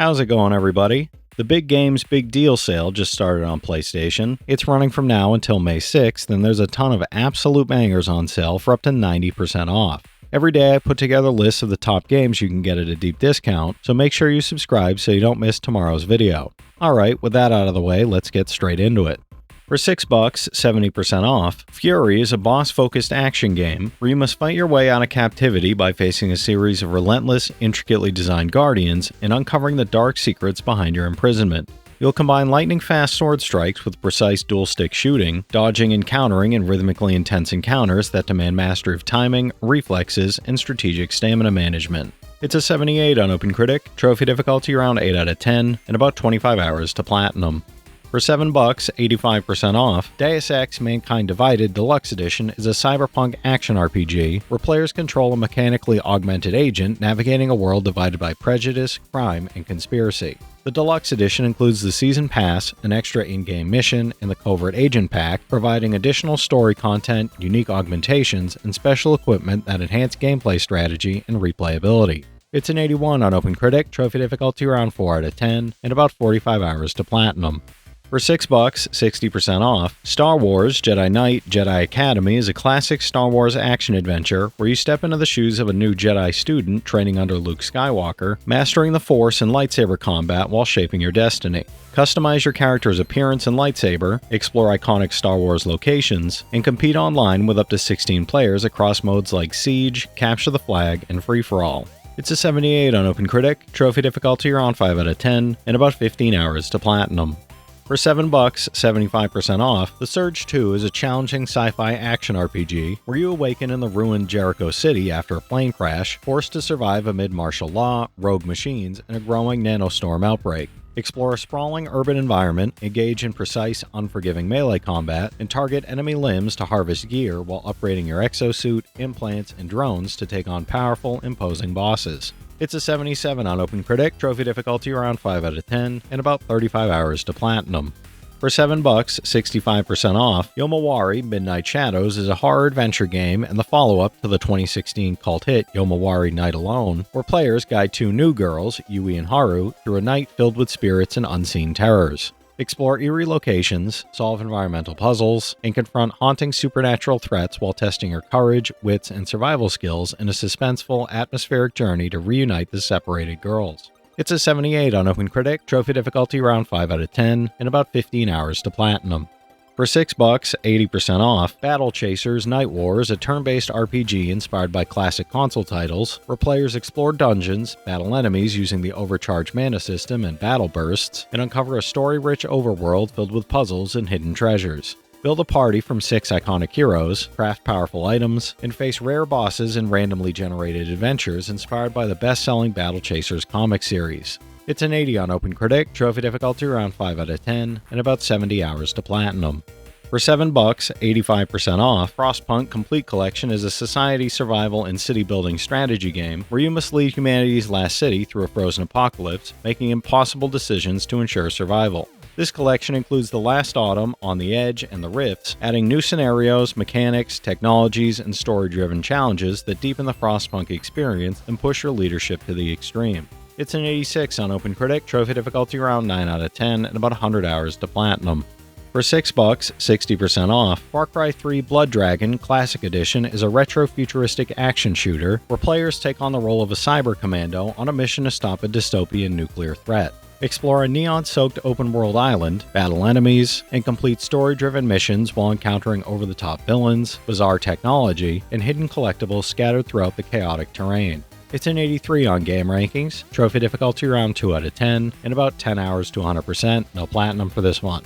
How's it going, everybody? The Big Games Big Deal sale just started on PlayStation. It's running from now until May 6th, and there's a ton of absolute bangers on sale for up to 90% off. Every day I put together lists of the top games you can get at a deep discount, so make sure you subscribe so you don't miss tomorrow's video. Alright, with that out of the way, let's get straight into it. For $6, 70% off, Furi is a boss-focused action game where you must fight your way out of captivity by facing a series of relentless, intricately designed guardians and uncovering the dark secrets behind your imprisonment. You'll combine lightning-fast sword strikes with precise dual-stick shooting, dodging and countering in rhythmically intense encounters that demand mastery of timing, reflexes, and strategic stamina management. It's a 78 on OpenCritic, trophy difficulty around 8 out of 10, and about 25 hours to platinum. For $7, 85% off, Deus Ex Mankind Divided Deluxe Edition is a cyberpunk action RPG where players control a mechanically augmented agent navigating a world divided by prejudice, crime, and conspiracy. The Deluxe Edition includes the Season Pass, an extra in-game mission, and the Covert Agent Pack, providing additional story content, unique augmentations, and special equipment that enhance gameplay strategy and replayability. It's an 81 on OpenCritic, trophy difficulty around 4 out of 10, and about 45 hours to platinum. For $6, 60% off, Star Wars Jedi Knight Jedi Academy is a classic Star Wars action-adventure where you step into the shoes of a new Jedi student training under Luke Skywalker, mastering the Force and lightsaber combat while shaping your destiny. Customize your character's appearance and lightsaber, explore iconic Star Wars locations, and compete online with up to 16 players across modes like Siege, Capture the Flag, and Free-for-All. It's a 78 on OpenCritic, trophy difficulty around 5 out of 10, and about 15 hours to platinum. For $7, 75% off, The Surge 2 is a challenging sci-fi action RPG where you awaken in the ruined Jericho City after a plane crash, forced to survive amid martial law, rogue machines, and a growing nanostorm outbreak. Explore a sprawling urban environment, engage in precise, unforgiving melee combat, and target enemy limbs to harvest gear while upgrading your exosuit, implants, and drones to take on powerful, imposing bosses. It's a 77 on OpenCritic, trophy difficulty around 5 out of 10, and about 35 hours to platinum. For $7, 65% off, Yomawari Midnight Shadows is a horror adventure game and the follow-up to the 2016 cult hit Yomawari Night Alone, where players guide two new girls, Yui and Haru, through a night filled with spirits and unseen terrors. Explore eerie locations, solve environmental puzzles, and confront haunting supernatural threats while testing your courage, wits, and survival skills in a suspenseful, atmospheric journey to reunite the separated girls. It's a 78 on OpenCritic, trophy difficulty around 5 out of 10, and about 15 hours to platinum. For $6, 80% off, Battle Chasers Nightwar is a turn-based RPG inspired by classic console titles, where players explore dungeons, battle enemies using the overcharged mana system and battle bursts, and uncover a story-rich overworld filled with puzzles and hidden treasures. Build a party from 6 iconic heroes, craft powerful items, and face rare bosses in randomly generated adventures inspired by the best-selling Battle Chasers comic series. It's an 80 on OpenCritic, trophy difficulty around 5 out of 10, and about 70 hours to platinum. For $7, 85% off, Frostpunk Complete Collection is a society survival and city-building strategy game where you must lead humanity's last city through a frozen apocalypse, making impossible decisions to ensure survival. This collection includes The Last Autumn, On the Edge, and The Rifts, adding new scenarios, mechanics, technologies, and story-driven challenges that deepen the Frostpunk experience and push your leadership to the extreme. It's an 86 on OpenCritic, trophy difficulty around 9 out of 10, and about 100 hours to platinum. For $6, 60% off, Far Cry 3 Blood Dragon Classic Edition is a retro-futuristic action shooter where players take on the role of a cyber commando on a mission to stop a dystopian nuclear threat. Explore a neon-soaked open-world island, battle enemies, and complete story-driven missions while encountering over-the-top villains, bizarre technology, and hidden collectibles scattered throughout the chaotic terrain. It's an 83 on Game Rankings, trophy difficulty around 2 out of 10, and about 10 hours to 100%, no platinum for this one.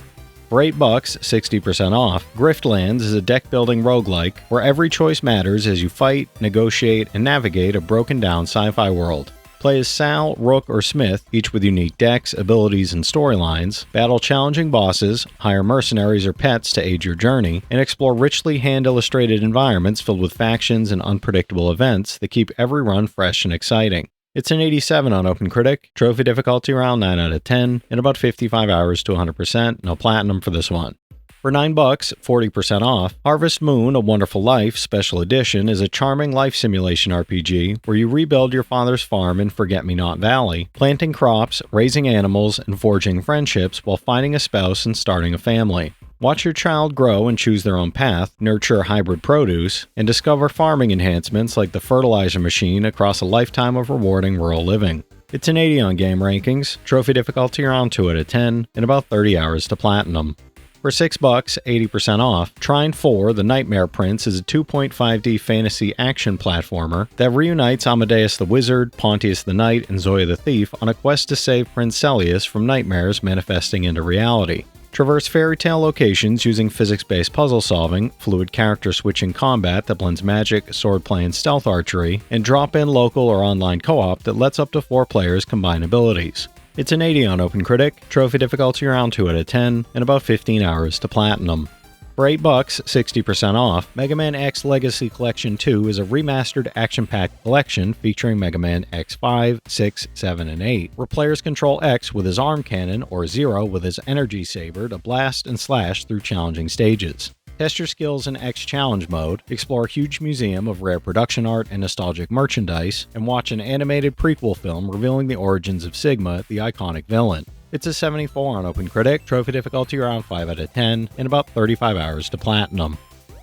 For $8, 60% off, Griftlands is a deck-building roguelike where every choice matters as you fight, negotiate, and navigate a broken-down sci-fi world. Play as Sal, Rook, or Smith, each with unique decks, abilities, and storylines, battle challenging bosses, hire mercenaries or pets to aid your journey, and explore richly hand-illustrated environments filled with factions and unpredictable events that keep every run fresh and exciting. It's an 87 on OpenCritic, trophy difficulty around 9 out of 10, and about 55 hours to 100%, no platinum for this one. For $9, 40% off, Harvest Moon: A Wonderful Life Special Edition is a charming life simulation RPG where you rebuild your father's farm in Forget-Me-Not Valley, planting crops, raising animals, and forging friendships while finding a spouse and starting a family. Watch your child grow and choose their own path, nurture hybrid produce, and discover farming enhancements like the fertilizer machine across a lifetime of rewarding rural living. It's an 80 on game rankings, trophy difficulty around 2 out of 10, and about 30 hours to platinum. For $6, 80% off, Trine 4: The Nightmare Prince is a 2.5D fantasy action platformer that reunites Amadeus the Wizard, Pontius the Knight, and Zoya the Thief on a quest to save Prince Celius from nightmares manifesting into reality. Traverse fairy tale locations using physics-based puzzle solving, fluid character switching combat that blends magic, swordplay, and stealth archery, and drop in local or online co-op that lets up to 4 players combine abilities. It's an 80 on OpenCritic, trophy difficulty around 2 out of 10, and about 15 hours to platinum. For $8, 60% off, Mega Man X Legacy Collection 2 is a remastered action-packed collection featuring Mega Man X5, 6, 7, and 8, where players control X with his arm cannon or Zero with his energy saber to blast and slash through challenging stages. Test your skills in X Challenge mode, explore a huge museum of rare production art and nostalgic merchandise, and watch an animated prequel film revealing the origins of Sigma, the iconic villain. It's a 74 on OpenCritic, trophy difficulty around 5 out of 10, and about 35 hours to platinum.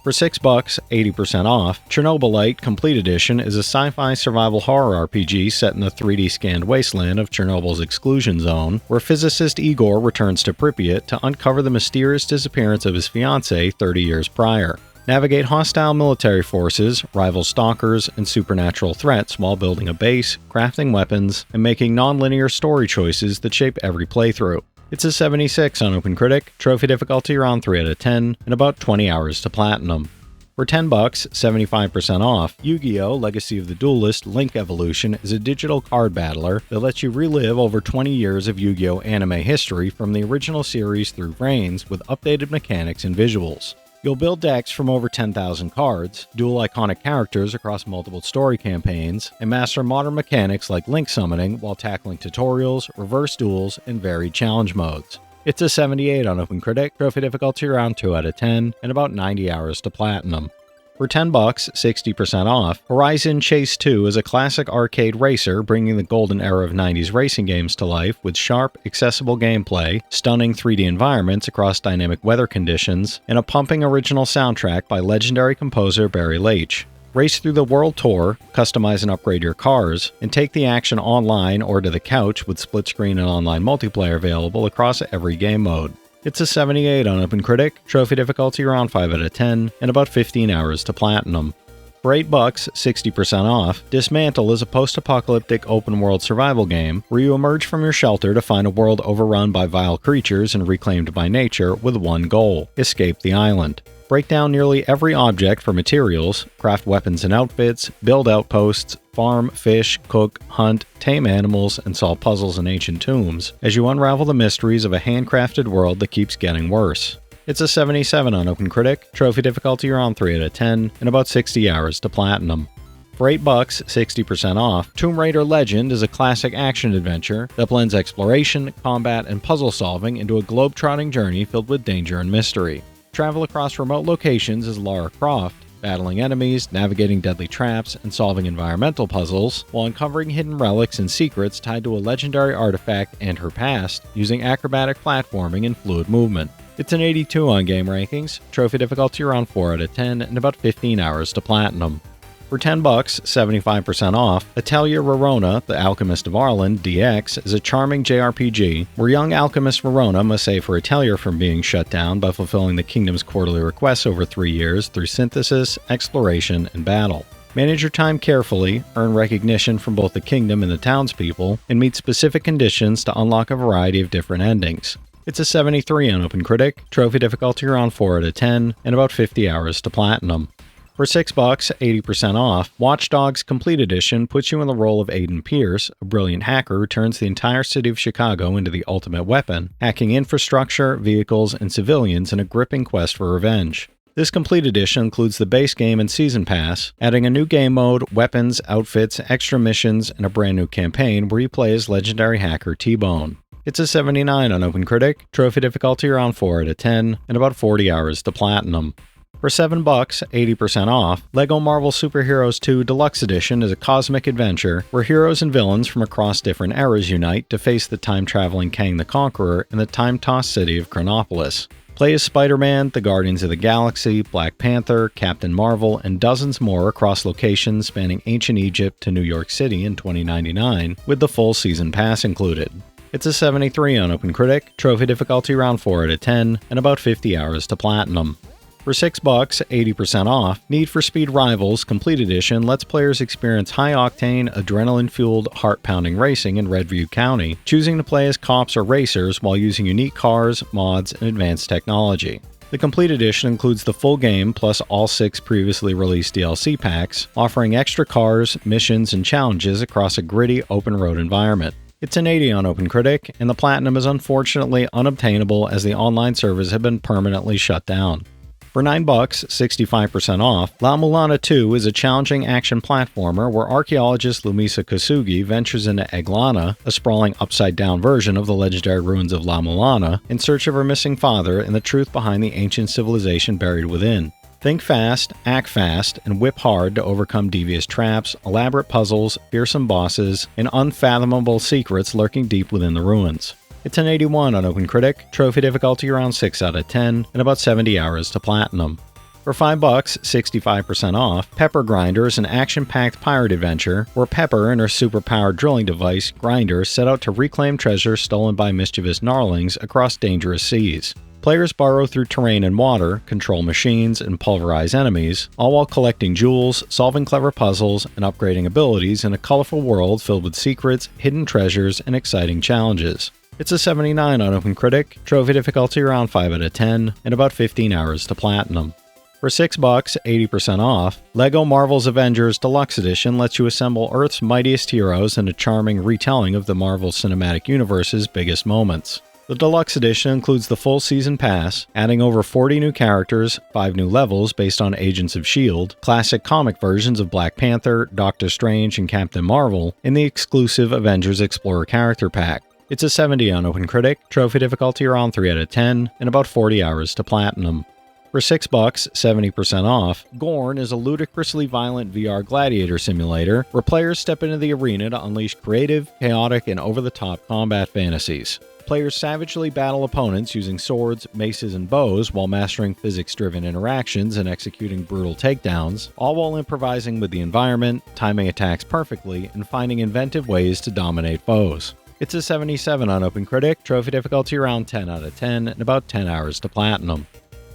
For $6, 80% off, Chernobylite Complete Edition is a sci-fi survival horror RPG set in the 3D scanned wasteland of Chernobyl's exclusion zone, where physicist Igor returns to Pripyat to uncover the mysterious disappearance of his fiancée 30 years prior. Navigate hostile military forces, rival stalkers, and supernatural threats while building a base, crafting weapons, and making non-linear story choices that shape every playthrough. It's a 76 on OpenCritic, trophy difficulty around 3 out of 10, and about 20 hours to platinum. For $10, 75% off, YuGiOh Legacy of the Duelist Link Evolution is a digital card battler that lets you relive over 20 years of Yu-Gi-Oh! Anime history from the original series through Reigns with updated mechanics and visuals. You'll build decks from over 10,000 cards, duel iconic characters across multiple story campaigns, and master modern mechanics like link summoning while tackling tutorials, reverse duels, and varied challenge modes. It's a 78 on OpenCritic, trophy difficulty around 2 out of 10, and about 90 hours to platinum. For $10, 60% off, Horizon Chase 2 is a classic arcade racer bringing the golden era of 90s racing games to life with sharp, accessible gameplay, stunning 3D environments across dynamic weather conditions, and a pumping original soundtrack by legendary composer Barry Leitch. Race through the world tour, customize and upgrade your cars, and take the action online or to the couch with split-screen and online multiplayer available across every game mode. It's a 78 on OpenCritic, trophy difficulty around 5 out of 10, and about 15 hours to platinum. For $8, 60% off, Dysmantle is a post-apocalyptic open-world survival game where you emerge from your shelter to find a world overrun by vile creatures and reclaimed by nature with one goal: escape the island. Break down nearly every object for materials, craft weapons and outfits, build outposts, farm, fish, cook, hunt, tame animals, and solve puzzles in ancient tombs as you unravel the mysteries of a handcrafted world that keeps getting worse. It's a 77 on OpenCritic, trophy difficulty around 3 out of 10, and about 60 hours to platinum. For $8, 60% off, Tomb Raider Legend is a classic action-adventure that blends exploration, combat, and puzzle solving into a globe-trotting journey filled with danger and mystery. Travel across remote locations as Lara Croft, battling enemies, navigating deadly traps, and solving environmental puzzles, while uncovering hidden relics and secrets tied to a legendary artifact and her past, using acrobatic platforming and fluid movement. It's an 82 on game rankings, trophy difficulty around 4 out of 10, and about 15 hours to platinum. For $10, 75% off, Atelier Rorona, the Alchemist of Arland DX, is a charming JRPG where young alchemist Rorona must save her Atelier from being shut down by fulfilling the kingdom's quarterly requests over 3 years through synthesis, exploration, and battle. Manage your time carefully, earn recognition from both the kingdom and the townspeople, and meet specific conditions to unlock a variety of different endings. It's a 73 on OpenCritic, trophy difficulty around 4 out of 10, and about 50 hours to platinum. For $6, 80% off, Watch Dogs Complete Edition puts you in the role of Aiden Pierce, a brilliant hacker who turns the entire city of Chicago into the ultimate weapon, hacking infrastructure, vehicles, and civilians in a gripping quest for revenge. This Complete Edition includes the base game and season pass, adding a new game mode, weapons, outfits, extra missions, and a brand new campaign where you play as legendary hacker T-Bone. It's a 79 on OpenCritic, trophy difficulty around 4 out of 10, and about 40 hours to platinum. For $7, 80% off, LEGO Marvel Super Heroes 2 Deluxe Edition is a cosmic adventure where heroes and villains from across different eras unite to face the time-traveling Kang the Conqueror in the time-tossed city of Chronopolis. Play as Spider-Man, the Guardians of the Galaxy, Black Panther, Captain Marvel, and dozens more across locations spanning ancient Egypt to New York City in 2099, with the full season pass included. It's a 73 on OpenCritic, trophy difficulty around 4 out of 10, and about 50 hours to platinum. For $6, 80% off, Need for Speed Rivals Complete Edition lets players experience high-octane, adrenaline-fueled, heart-pounding racing in Redview County, choosing to play as cops or racers while using unique cars, mods, and advanced technology. The Complete Edition includes the full game plus all 6 previously released DLC packs, offering extra cars, missions, and challenges across a gritty, open-road environment. It's an 80 on OpenCritic, and the Platinum is unfortunately unobtainable as the online servers have been permanently shut down. For $9, 65% off, La Mulana 2 is a challenging action platformer where archaeologist Lumisa Kosugi ventures into Eglana, a sprawling upside-down version of the legendary ruins of La Mulana, in search of her missing father and the truth behind the ancient civilization buried within. Think fast, act fast, and whip hard to overcome devious traps, elaborate puzzles, fearsome bosses, and unfathomable secrets lurking deep within the ruins. It's an 81 on OpenCritic, trophy difficulty around 6 out of 10, and about 70 hours to platinum. For $5, 65% off, Pepper Grinder is an action-packed pirate adventure where Pepper and her super-powered drilling device, Grinder, set out to reclaim treasure stolen by mischievous gnarlings across dangerous seas. Players burrow through terrain and water, control machines, and pulverize enemies, all while collecting jewels, solving clever puzzles, and upgrading abilities in a colorful world filled with secrets, hidden treasures, and exciting challenges. It's a 79 on OpenCritic, trophy difficulty around 5 out of 10, and about 15 hours to platinum. For $6, 80% off, LEGO Marvel's Avengers Deluxe Edition lets you assemble Earth's mightiest heroes in a charming retelling of the Marvel Cinematic Universe's biggest moments. The Deluxe Edition includes the full season pass, adding over 40 new characters, 5 new levels based on Agents of S.H.I.E.L.D., classic comic versions of Black Panther, Doctor Strange, and Captain Marvel, and the exclusive Avengers Explorer character pack. It's a 70 on OpenCritic, trophy difficulty around 3 out of 10, and about 40 hours to platinum. For $6, 70% off, Gorn is a ludicrously violent VR gladiator simulator where players step into the arena to unleash creative, chaotic, and over-the-top combat fantasies. Players savagely battle opponents using swords, maces, and bows while mastering physics-driven interactions and executing brutal takedowns, all while improvising with the environment, timing attacks perfectly, and finding inventive ways to dominate foes. It's a 77 on OpenCritic, trophy difficulty around 10 out of 10, and about 10 hours to platinum.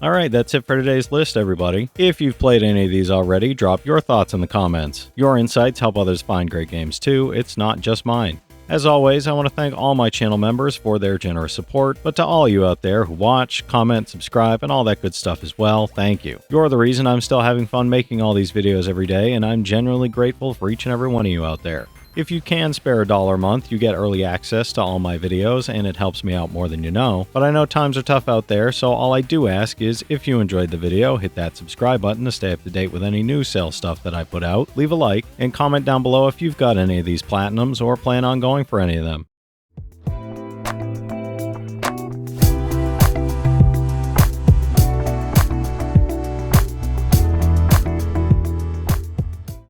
Alright, that's it for today's list, everybody. If you've played any of these already, drop your thoughts in the comments. Your insights help others find great games too, it's not just mine. As always, I want to thank all my channel members for their generous support, but to all you out there who watch, comment, subscribe, and all that good stuff as well, thank you. You're the reason I'm still having fun making all these videos every day, and I'm genuinely grateful for each and every one of you out there. If you can spare $1 a month, you get early access to all my videos, and it helps me out more than you know. But I know times are tough out there, so all I do ask is, if you enjoyed the video, hit that subscribe button to stay up to date with any new sale stuff that I put out, leave a like, and comment down below if you've got any of these platinums or plan on going for any of them.